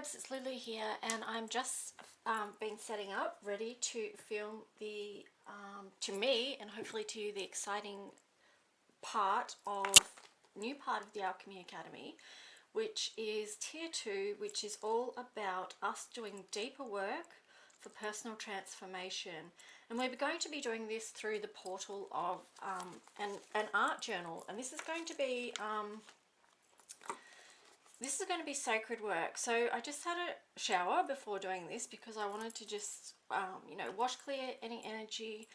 loves, it's Lulu here, and I'm just been setting up, ready to film the, to me and hopefully to you, the exciting new part of the Alchemy Academy, which is Tier 2, which is all about us doing deeper work for personal transformation. And we're going to be doing this through the portal of an art journal, and this is going to be sacred work. So I just had a shower before doing this because I wanted to just, wash clear any energy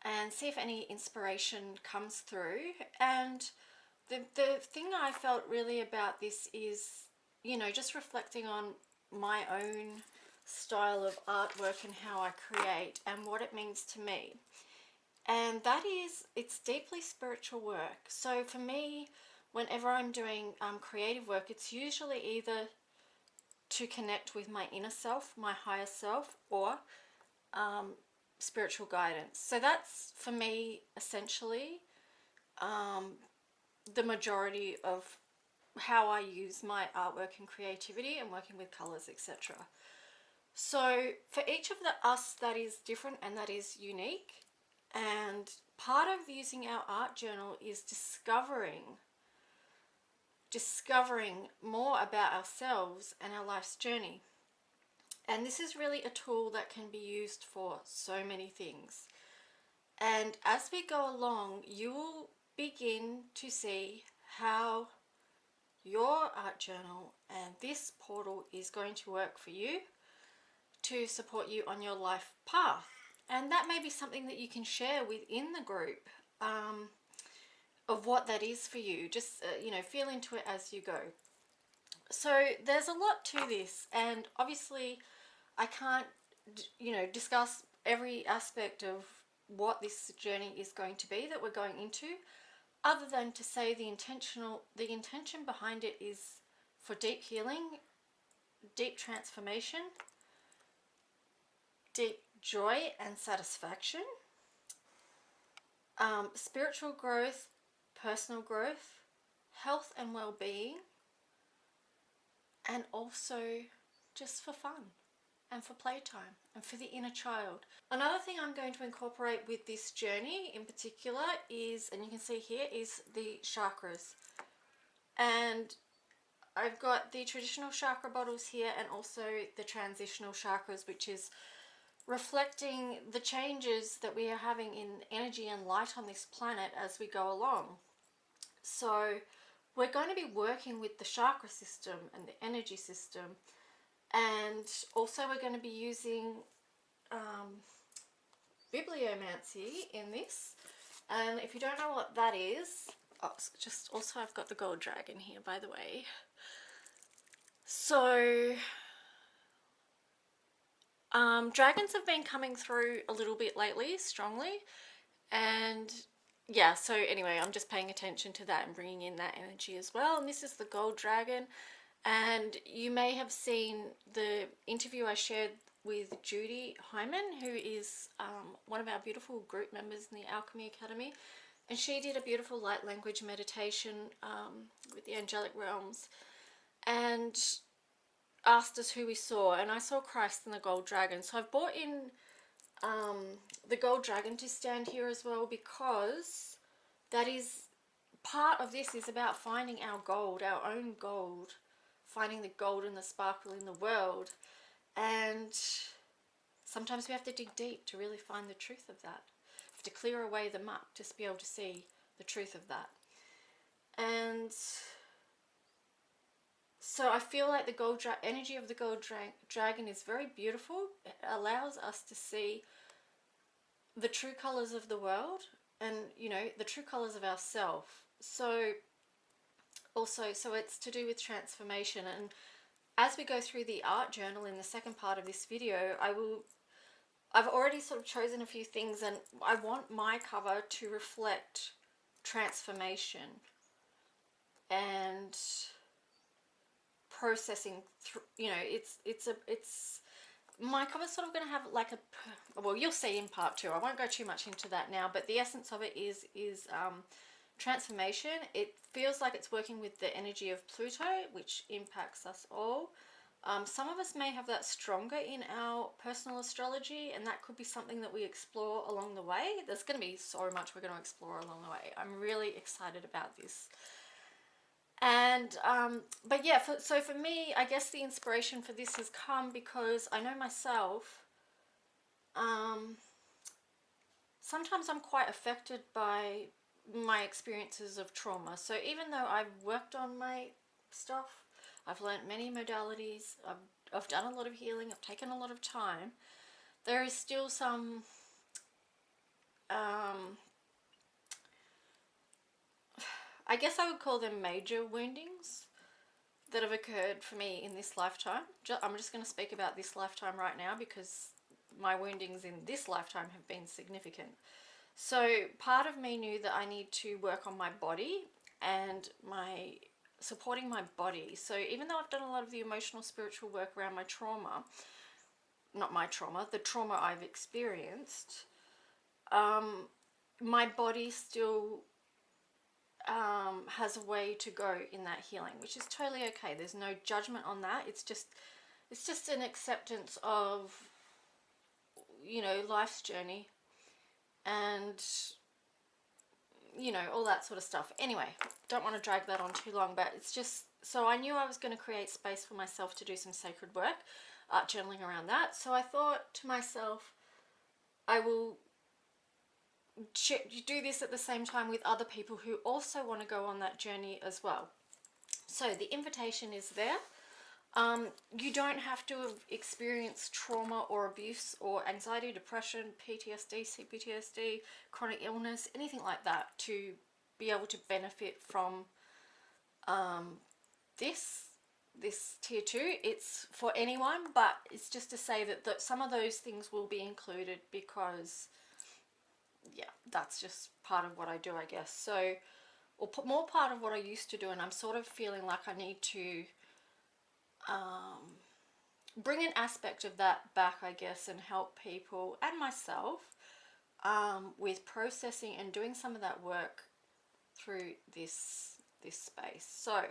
and see if any inspiration comes through. And the thing I felt really about this is, just reflecting on my own style of artwork and how I create and what it means to me. And that is, it's deeply spiritual work. So for me, whenever I'm doing creative work, it's usually either to connect with my inner self, my higher self, or spiritual guidance. So that's, for me, essentially the majority of how I use my artwork and creativity and working with colors, etc. So for each of us, that is different and that is unique. And part of using our art journal is discovering more about ourselves and our life's journey. And this is really a tool that can be used for so many things. And as we go along, you will begin to see how your art journal and this portal is going to work for you to support you on your life path. And that may be something that you can share within the group of what that is for you. Just, feel into it as you go. So there's a lot to this, and obviously I can't, discuss every aspect of what this journey is going to be that we're going into, other than to say the intention behind it is for deep healing, deep transformation, deep joy and satisfaction, spiritual growth, personal growth, health and well-being, and also just for fun and for playtime and for the inner child. Another thing I'm going to incorporate with this journey in particular is, and you can see here, is the chakras. And I've got the traditional chakra bottles here and also the transitional chakras, which is reflecting the changes that we are having in energy and light on this planet as we go along. So we're going to be working with the chakra system and the energy system, and also we're going to be using bibliomancy in this. And if you don't know what that is, I've got the gold dragon here, by the way. So dragons have been coming through a little bit lately, strongly, and yeah, so anyway, I'm just paying attention to that and bringing in that energy as well. And this is the gold dragon, and you may have seen the interview I shared with Judy Hyman, who is one of our beautiful group members in the Alchemy Academy, and she did a beautiful light language meditation with the angelic realms and asked us who we saw, and I saw Christ and the gold dragon. So I've brought in the gold dragon to stand here as well, because that is part of this, is about finding our gold, our own gold, finding the gold and the sparkle in the world. And sometimes we have to dig deep to really find the truth of that. We have to clear away the muck just to be able to see the truth of that. And so I feel like the energy of the gold dragon is very beautiful. It allows us to see the true colors of the world and, the true colors of ourselves. So it's to do with transformation. And as we go through the art journal in the second part of this video, I've already sort of chosen a few things, and I want my cover to reflect transformation and processing through, it's my cover's sort of going to have like well, you'll see in part 2. I won't go too much into that now, but the essence of it is transformation. It feels like it's working with the energy of Pluto, which impacts us all. Some of us may have that stronger in our personal astrology, and that could be something that we explore along the way. There's going to be so much we're going to explore along the way. I'm really excited about this. And but yeah, so for me, I guess the inspiration for this has come because I know myself, sometimes I'm quite affected by my experiences of trauma. So even though I've worked on my stuff, I've learned many modalities, I've done a lot of healing, I've taken a lot of time, there is still some I guess I would call them major woundings that have occurred for me in this lifetime. I'm just going to speak about this lifetime right now because my woundings in this lifetime have been significant. So part of me knew that I need to work on my body and supporting my body. So even though I've done a lot of the emotional spiritual work around my trauma, not my trauma, the trauma I've experienced, my body still has a way to go in that healing, which is totally okay. There's no judgment on that. It's just an acceptance of, you know, life's journey and, you know, all that sort of stuff. Anyway, don't want to drag that on too long, but it's just, so I knew I was going to create space for myself to do some sacred work, art journaling around that. So I thought to myself, I will do this at the same time with other people who also want to go on that journey as well. So the invitation is there. You don't have to have experienced trauma or abuse or anxiety, depression, PTSD, CPTSD, chronic illness, anything like that to be able to benefit from this tier 2. It's for anyone, but it's just to say that some of those things will be included because, yeah, that's just part of what I do, I guess. So, or more part of what I used to do, and I'm sort of feeling like I need to bring an aspect of that back, I guess, and help people and myself with processing and doing some of that work through this space. So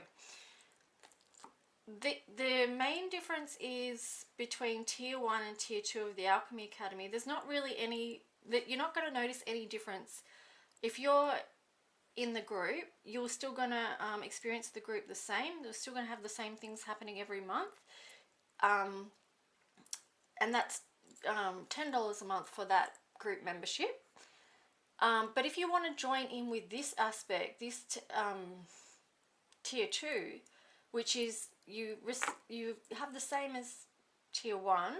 the main difference is between tier 1 and tier 2 of the Alchemy Academy. There's not really any, that you're not going to notice any difference. If you're in the group, you're still going to experience the group the same. You're still going to have the same things happening every month. And that's $10 a month for that group membership. But if you want to join in with this aspect, this tier 2, which is you have the same as tier 1,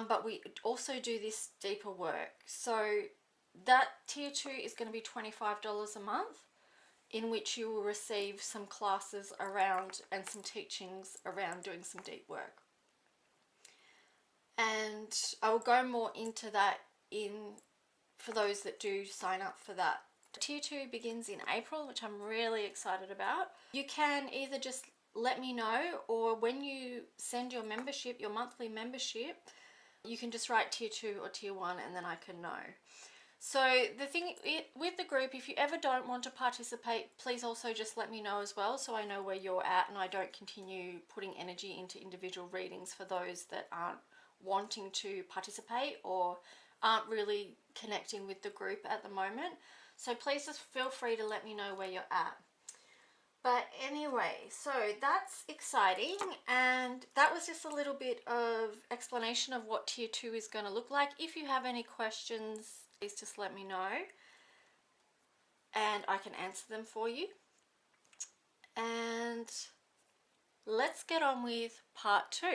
but we also do this deeper work. So that tier 2 is going to be $25 a month, in which you will receive some classes around and some teachings around doing some deep work. And I will go more into that for those that do sign up for that. Tier 2 begins in April, which I'm really excited about. You can either just let me know, or when you send your membership, your monthly membership, you can just write tier 2 or tier 1 and then I can know. So the thing with the group, if you ever don't want to participate, please also just let me know as well, so I know where you're at and I don't continue putting energy into individual readings for those that aren't wanting to participate or aren't really connecting with the group at the moment. So please just feel free to let me know where you're at. But anyway, so that's exciting, and that was just a little bit of explanation of what tier 2 is going to look like. If you have any questions, please just let me know and I can answer them for you. And let's get on with part 2.